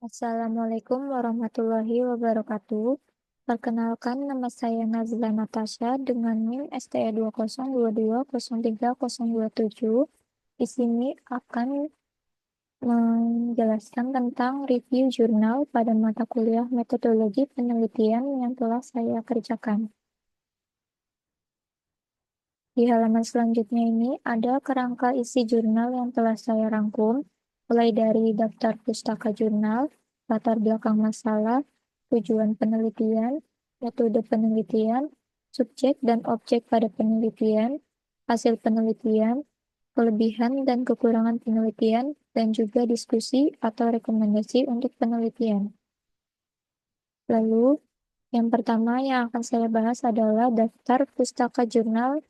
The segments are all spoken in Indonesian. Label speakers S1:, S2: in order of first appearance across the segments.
S1: Assalamualaikum warahmatullahi wabarakatuh. Perkenalkan, nama saya Nazla Natasha dengan NIM STE2022030027. Di sini akan menjelaskan tentang review jurnal pada mata kuliah metodologi penelitian yang telah saya kerjakan. Di halaman selanjutnya ini ada kerangka isi jurnal yang telah saya rangkum, mulai dari daftar pustaka jurnal, latar belakang masalah, tujuan penelitian, metode penelitian, subjek dan objek pada penelitian, hasil penelitian, kelebihan dan kekurangan penelitian, dan juga diskusi atau rekomendasi untuk penelitian. Lalu, yang pertama yang akan saya bahas adalah daftar pustaka jurnal.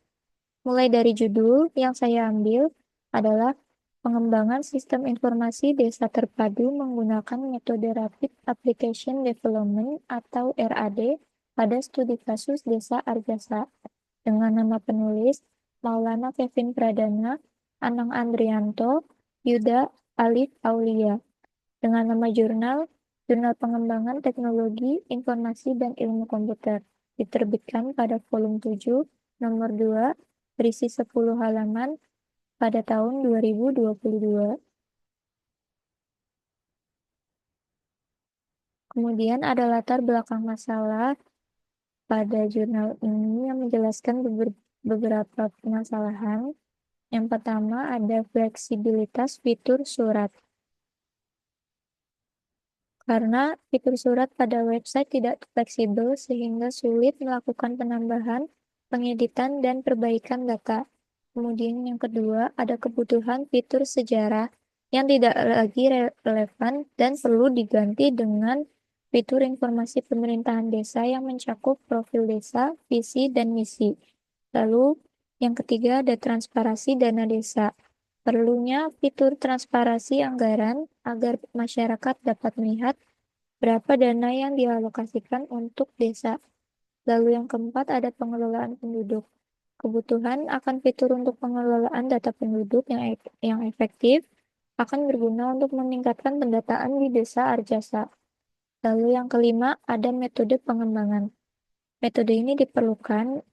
S1: Mulai dari judul yang saya ambil adalah pengembangan sistem informasi desa terpadu menggunakan metode Rapid Application Development atau RAD pada studi kasus Desa Arjasa dengan nama penulis Maulana Kevin Pradana, Anang Andrianto, Yuda Alif Aulia. Dengan nama jurnal, Jurnal Pengembangan Teknologi, Informasi dan Ilmu Komputer, diterbitkan pada volume 7, nomor 2, berisi 10 halaman pada tahun 2022. Kemudian ada latar belakang masalah pada jurnal ini yang menjelaskan beberapa permasalahan. Yang pertama ada fleksibilitas fitur surat. Karena fitur surat pada website tidak fleksibel sehingga sulit melakukan penambahan, pengeditan, dan perbaikan data. Kemudian yang kedua, ada kebutuhan fitur sejarah yang tidak lagi relevan dan perlu diganti dengan fitur informasi pemerintahan desa yang mencakup profil desa, visi, dan misi. Lalu, yang ketiga ada transparansi dana desa. Perlunya fitur transparansi anggaran agar masyarakat dapat melihat berapa dana yang dialokasikan untuk desa. Lalu yang keempat ada pengelolaan penduduk. Kebutuhan akan fitur untuk pengelolaan data penduduk yang efektif akan berguna untuk meningkatkan pendataan di desa Arjasa. Lalu yang kelima ada metode pengembangan. Metode ini diperlukan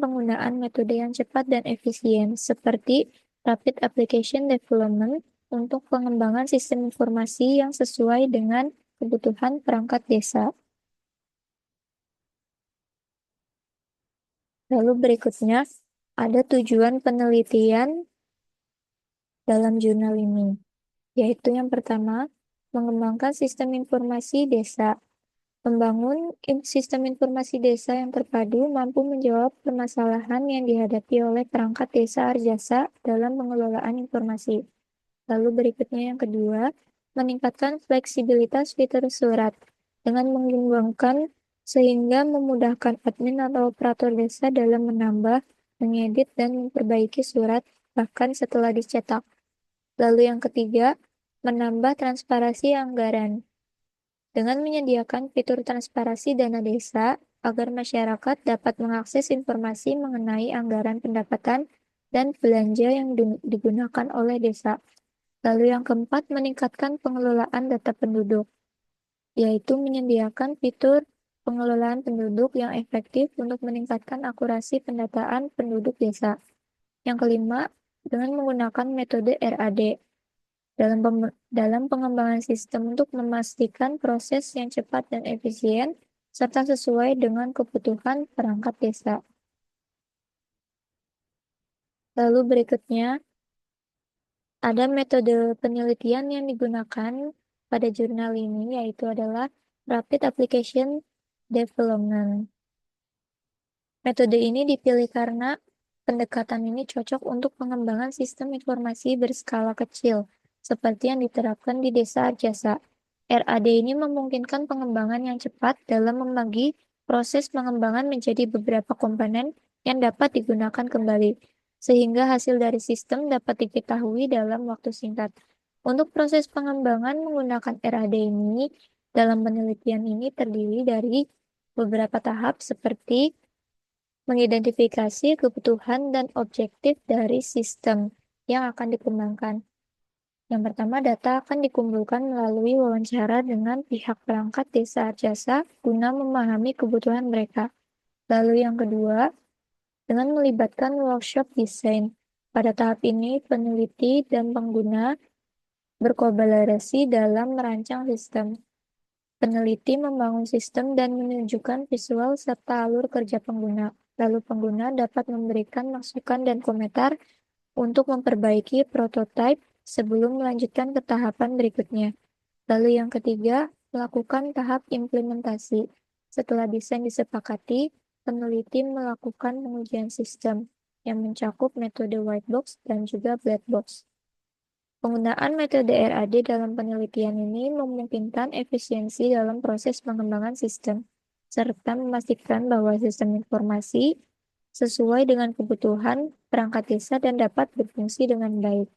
S1: penggunaan metode yang cepat dan efisien, seperti Rapid Application Development untuk pengembangan sistem informasi yang sesuai dengan kebutuhan perangkat desa. Lalu berikutnya, ada tujuan penelitian dalam jurnal ini, yaitu yang pertama, mengembangkan sistem informasi desa. Membangun sistem informasi desa yang terpadu mampu menjawab permasalahan yang dihadapi oleh perangkat desa Arjasa dalam pengelolaan informasi. Lalu berikutnya yang kedua, meningkatkan fleksibilitas fitur surat dengan mengembangkan sehingga memudahkan admin atau operator desa dalam menambah, mengedit, dan memperbaiki surat bahkan setelah dicetak. Lalu yang ketiga, menambah transparansi anggaran dengan menyediakan fitur transparansi dana desa agar masyarakat dapat mengakses informasi mengenai anggaran pendapatan dan belanja yang digunakan oleh desa. Lalu yang keempat, meningkatkan pengelolaan data penduduk, yaitu menyediakan fitur pengelolaan penduduk yang efektif untuk meningkatkan akurasi pendataan penduduk desa. Yang kelima, dengan menggunakan metode RAD dalam pengembangan sistem untuk memastikan proses yang cepat dan efisien serta sesuai dengan kebutuhan perangkat desa. Lalu berikutnya, ada metode penelitian yang digunakan pada jurnal ini, yaitu adalah Rapid Application Development. Metode ini dipilih karena pendekatan ini cocok untuk pengembangan sistem informasi berskala kecil, seperti yang diterapkan di Desa Arjasa. RAD ini memungkinkan pengembangan yang cepat dalam membagi proses pengembangan menjadi beberapa komponen yang dapat digunakan kembali, sehingga hasil dari sistem dapat diketahui dalam waktu singkat. Untuk proses pengembangan menggunakan RAD ini, dalam penelitian ini terdiri dari beberapa tahap seperti mengidentifikasi kebutuhan dan objektif dari sistem yang akan dikembangkan. Yang pertama, data akan dikumpulkan melalui wawancara dengan pihak perangkat desa jasa guna memahami kebutuhan mereka. Lalu yang kedua, dengan melibatkan workshop desain. Pada tahap ini, peneliti dan pengguna berkolaborasi dalam merancang sistem. Peneliti membangun sistem dan menunjukkan visual serta alur kerja pengguna. Lalu pengguna dapat memberikan masukan dan komentar untuk memperbaiki prototipe sebelum melanjutkan ke tahapan berikutnya. Lalu yang ketiga, melakukan tahap implementasi. Setelah desain disepakati, peneliti melakukan pengujian sistem yang mencakup metode white box dan juga black box. Penggunaan metode RAD dalam penelitian ini memungkinkan efisiensi dalam proses pengembangan sistem, serta memastikan bahwa sistem informasi sesuai dengan kebutuhan perangkat desa dan dapat berfungsi dengan baik.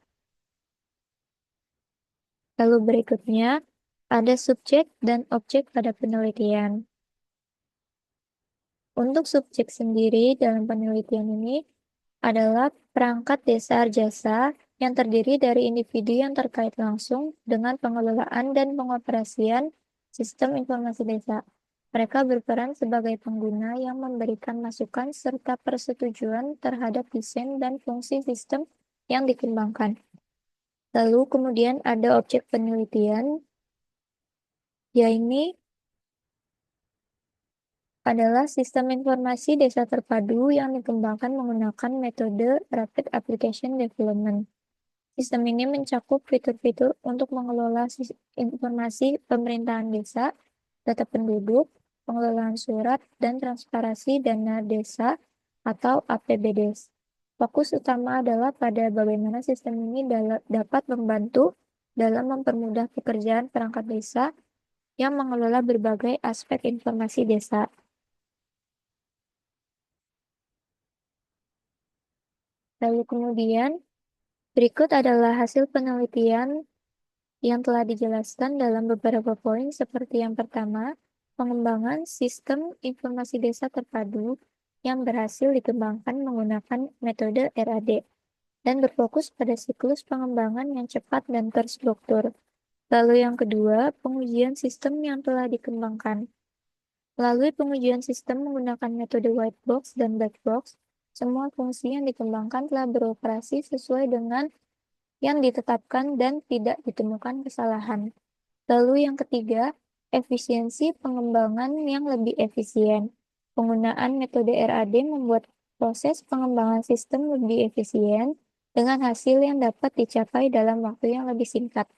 S1: Lalu berikutnya, ada subjek dan objek pada penelitian. Untuk subjek sendiri dalam penelitian ini adalah perangkat desa jasa yang terdiri dari individu yang terkait langsung dengan pengelolaan dan pengoperasian sistem informasi desa. Mereka berperan sebagai pengguna yang memberikan masukan serta persetujuan terhadap desain dan fungsi sistem yang dikembangkan. Lalu kemudian ada objek penelitian, yaitu adalah sistem informasi desa terpadu yang dikembangkan menggunakan metode Rapid Application Development. Sistem ini mencakup fitur-fitur untuk mengelola informasi pemerintahan desa, data penduduk, pengelolaan surat, dan transparansi dana desa atau APBDes. Fokus utama adalah pada bagaimana sistem ini dapat membantu dalam mempermudah pekerjaan perangkat desa yang mengelola berbagai aspek informasi desa. Lalu kemudian, berikut adalah hasil penelitian yang telah dijelaskan dalam beberapa poin seperti yang pertama, pengembangan sistem informasi desa terpadu yang berhasil dikembangkan menggunakan metode RAD dan berfokus pada siklus pengembangan yang cepat dan terstruktur. Lalu yang kedua, pengujian sistem yang telah dikembangkan. Melalui pengujian sistem menggunakan metode white box dan black box, semua fungsi yang dikembangkan telah beroperasi sesuai dengan yang ditetapkan dan tidak ditemukan kesalahan. Lalu yang ketiga, efisiensi pengembangan yang lebih efisien. Penggunaan metode RAD membuat proses pengembangan sistem lebih efisien dengan hasil yang dapat dicapai dalam waktu yang lebih singkat.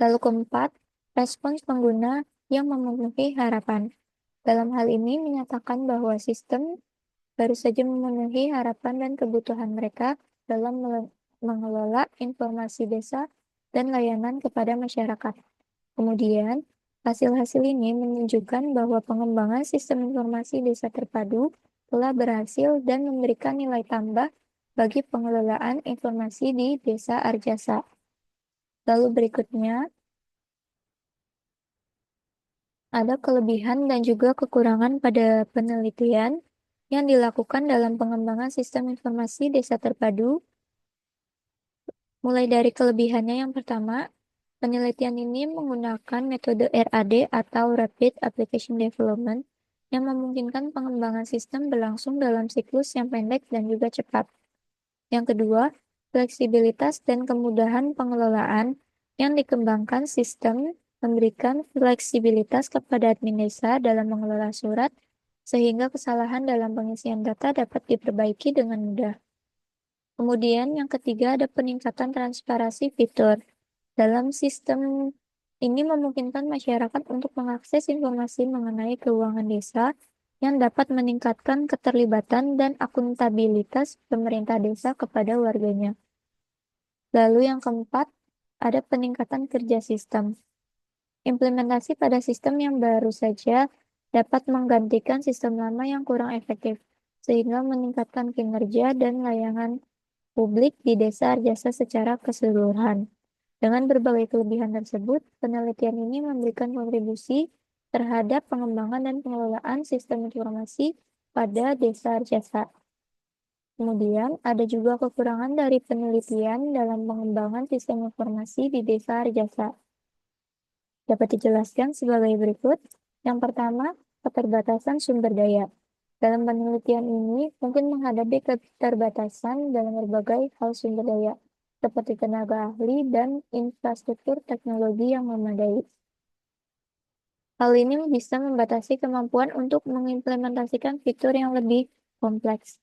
S1: Lalu keempat, respons pengguna yang memenuhi harapan. Dalam hal ini menyatakan bahwa sistem baru saja memenuhi harapan dan kebutuhan mereka dalam mengelola informasi desa dan layanan kepada masyarakat. Kemudian, hasil-hasil ini menunjukkan bahwa pengembangan sistem informasi desa terpadu telah berhasil dan memberikan nilai tambah bagi pengelolaan informasi di Desa Arjasa. Lalu berikutnya, ada kelebihan dan juga kekurangan pada penelitian yang dilakukan dalam pengembangan sistem informasi desa terpadu. Mulai dari kelebihannya yang pertama, penelitian ini menggunakan metode RAD atau Rapid Application Development yang memungkinkan pengembangan sistem berlangsung dalam siklus yang pendek dan juga cepat. Yang kedua, fleksibilitas dan kemudahan pengelolaan yang dikembangkan sistem memberikan fleksibilitas kepada admin desa dalam mengelola surat, sehingga kesalahan dalam pengisian data dapat diperbaiki dengan mudah. Kemudian yang ketiga ada peningkatan transparansi fitur. Dalam sistem ini memungkinkan masyarakat untuk mengakses informasi mengenai keuangan desa yang dapat meningkatkan keterlibatan dan akuntabilitas pemerintah desa kepada warganya. Lalu yang keempat, ada peningkatan kerja sistem. Implementasi pada sistem yang baru saja dapat menggantikan sistem lama yang kurang efektif, sehingga meningkatkan kinerja dan layanan publik di desa jasa secara keseluruhan. Dengan berbagai kelebihan tersebut, penelitian ini memberikan kontribusi terhadap pengembangan dan pengelolaan sistem informasi pada desa jasa. Kemudian, ada juga kekurangan dari penelitian dalam pengembangan sistem informasi di desa Arjasa. Dapat dijelaskan sebagai berikut. Yang pertama, keterbatasan sumber daya. Dalam penelitian ini, mungkin menghadapi keterbatasan dalam berbagai hal sumber daya, seperti tenaga ahli dan infrastruktur teknologi yang memadai. Hal ini bisa membatasi kemampuan untuk mengimplementasikan fitur yang lebih kompleks.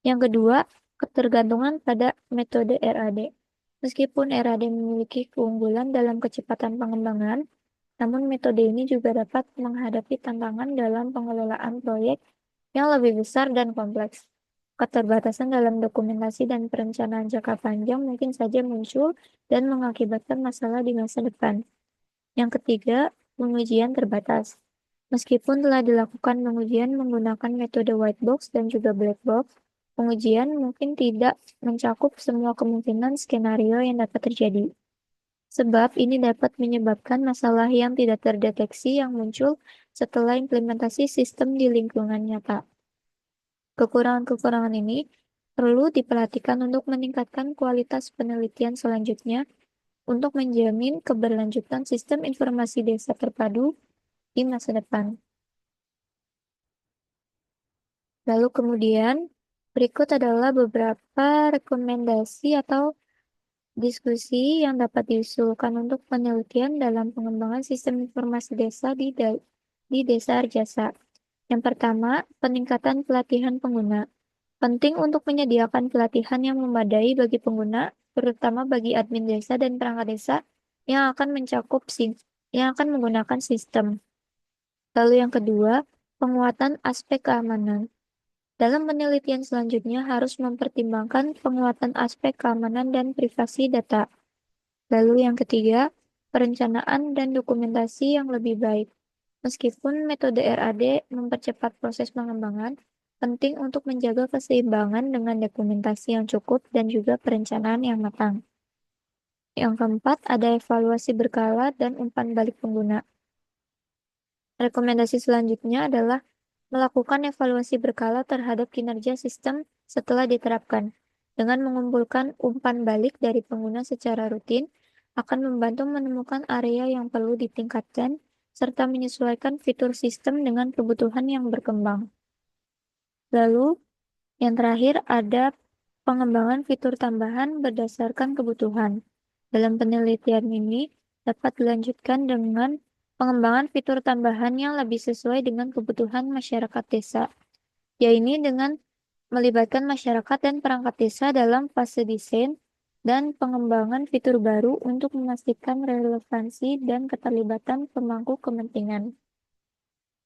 S1: Yang kedua, ketergantungan pada metode RAD. Meskipun RAD memiliki keunggulan dalam kecepatan pengembangan, namun metode ini juga dapat menghadapi tantangan dalam pengelolaan proyek yang lebih besar dan kompleks. Keterbatasan dalam dokumentasi dan perencanaan jangka panjang mungkin saja muncul dan mengakibatkan masalah di masa depan. Yang ketiga, pengujian terbatas. Meskipun telah dilakukan pengujian menggunakan metode white box dan juga black box, pengujian mungkin tidak mencakup semua kemungkinan skenario yang dapat terjadi. Sebab ini dapat menyebabkan masalah yang tidak terdeteksi yang muncul setelah implementasi sistem di lingkungan nyata. Kekurangan-kekurangan ini perlu diperhatikan untuk meningkatkan kualitas penelitian selanjutnya untuk menjamin keberlanjutan sistem informasi desa terpadu di masa depan. Lalu kemudian, berikut adalah beberapa rekomendasi atau diskusi yang dapat diusulkan untuk penelitian dalam pengembangan sistem informasi desa di Desa Arjasa. Yang pertama, peningkatan pelatihan pengguna. Penting untuk menyediakan pelatihan yang memadai bagi pengguna, terutama bagi admin desa dan perangkat desa yang akan yang akan menggunakan sistem. Lalu yang kedua, penguatan aspek keamanan. Dalam penelitian selanjutnya harus mempertimbangkan penguatan aspek keamanan dan privasi data. Lalu yang ketiga, perencanaan dan dokumentasi yang lebih baik. Meskipun metode RAD mempercepat proses pengembangan, penting untuk menjaga keseimbangan dengan dokumentasi yang cukup dan juga perencanaan yang matang. Yang keempat, ada evaluasi berkala dan umpan balik pengguna. Rekomendasi selanjutnya adalah melakukan evaluasi berkala terhadap kinerja sistem setelah diterapkan. Dengan mengumpulkan umpan balik dari pengguna secara rutin, akan membantu menemukan area yang perlu ditingkatkan, serta menyesuaikan fitur sistem dengan kebutuhan yang berkembang. Lalu, yang terakhir ada pengembangan fitur tambahan berdasarkan kebutuhan. Dalam penelitian ini, dapat dilanjutkan dengan pengembangan fitur tambahan yang lebih sesuai dengan kebutuhan masyarakat desa, yaitu dengan melibatkan masyarakat dan perangkat desa dalam fase desain dan pengembangan fitur baru untuk memastikan relevansi dan keterlibatan pemangku kepentingan.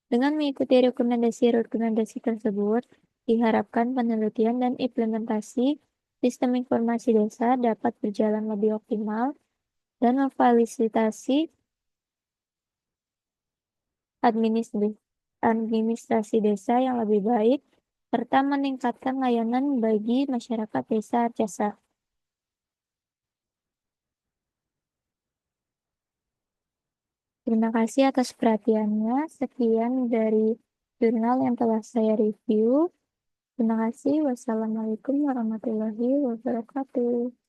S1: Dengan mengikuti rekomendasi-rekomendasi tersebut, diharapkan penelitian dan implementasi sistem informasi desa dapat berjalan lebih optimal dan memfasilitasi administrasi desa yang lebih baik, serta meningkatkan layanan bagi masyarakat desa Arjasa. Terima kasih atas perhatiannya. Sekian dari jurnal yang telah saya review. Terima kasih. Wassalamualaikum warahmatullahi wabarakatuh.